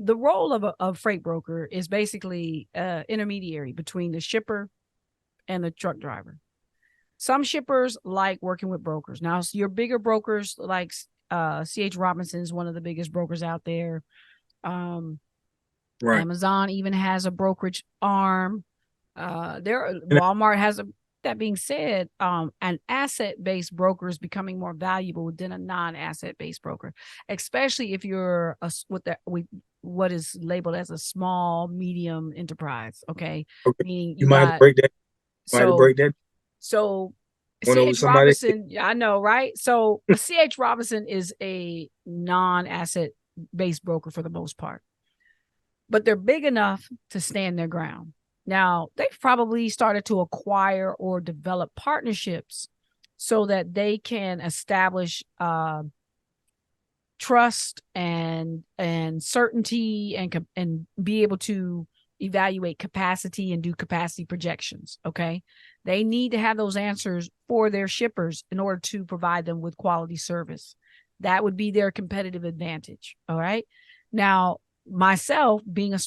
the role of a freight broker is basically intermediary between the shipper and the truck driver. Some shippers like working with brokers. Now, your bigger brokers like C.H. Robinson is one of the biggest brokers out there. Right. Amazon even has a brokerage arm. And Walmart has a. That being said, an asset-based broker is becoming more valuable than a non-asset-based broker, especially if you're what is labeled as a small, medium enterprise. Okay, okay, meaning you you might have to got break that. Might have to so break that. so Went over C.H. somebody. Robinson, yeah, I know, right? So C.H. Robinson is a non-asset based broker for the most part, but they're big enough to stand their ground. Now, they've probably started to acquire or develop partnerships so that they can establish trust and certainty and be able to evaluate capacity and do capacity projections. Okay, they need to have those answers for their shippers in order to provide them with quality service. That would be their competitive advantage. All right, now myself being a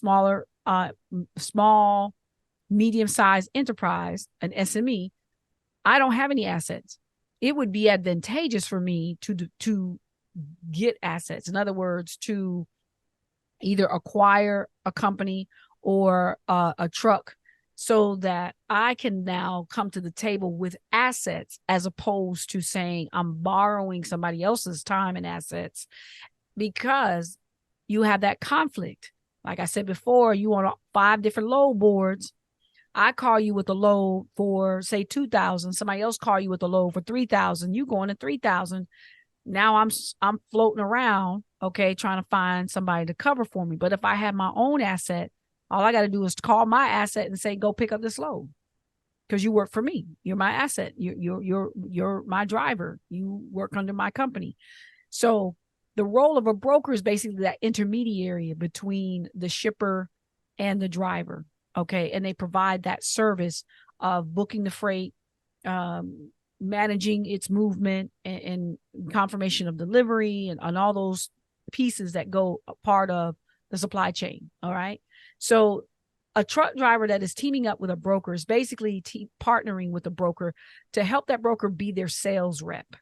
small medium-sized enterprise, an SME, I don't have any assets. It would be advantageous for me to get assets. In other words, to either acquire a company or a truck so that I can now come to the table with assets as opposed to saying I'm borrowing somebody else's time and assets, because you have that conflict. Like I said before, you want 5 different load boards. I call you with a load for say 2,000. Somebody else call you with a load for 3,000. You going to 3,000. Now I'm floating around, okay, trying to find somebody to cover for me. But if I have my own asset, all I got to do is call my asset and say, go pick up this load because you work for me. You're my asset. You're my driver. You work under my company. So the role of a broker is basically that intermediary between the shipper and the driver. Okay. And they provide that service of booking the freight, managing its movement and confirmation of delivery and all those pieces that go a part of the supply chain. All right. So a truck driver that is teaming up with a broker is basically partnering with a broker to help that broker be their sales rep.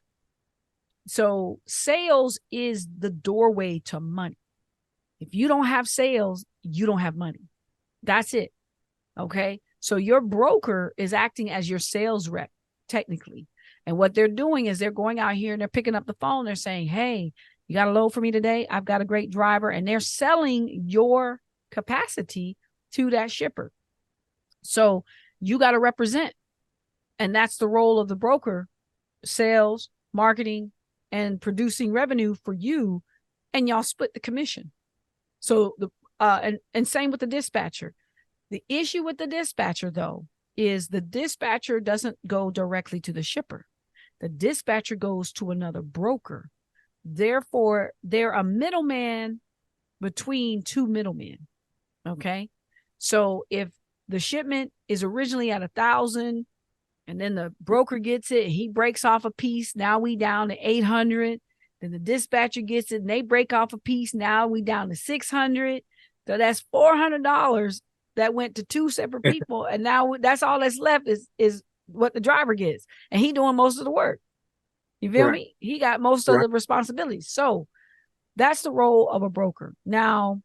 So sales is the doorway to money. If you don't have sales, you don't have money. That's it. Okay. So your broker is acting as your sales rep, technically. And what they're doing is they're going out here and they're picking up the phone. They're saying, hey, you got a load for me today? I've got a great driver. And they're selling your capacity to that shipper. So you got to represent. And that's the role of the broker: sales, marketing, and producing revenue for you. And y'all split the commission. So and same with the dispatcher. The issue with the dispatcher, though, is the dispatcher doesn't go directly to the shipper. The dispatcher goes to another broker. Therefore, they're a middleman between two middlemen. Okay. So if the shipment is originally at 1,000 and then the broker gets it, he breaks off a piece. Now we down to 800. Then the dispatcher gets it and they break off a piece. Now we down to 600. So that's $400 that went to two separate people. And now that's all that's left is what the driver gets. And he doing most of the work. You feel Right. me? He got most of Right. the responsibilities. So that's the role of a broker. Now,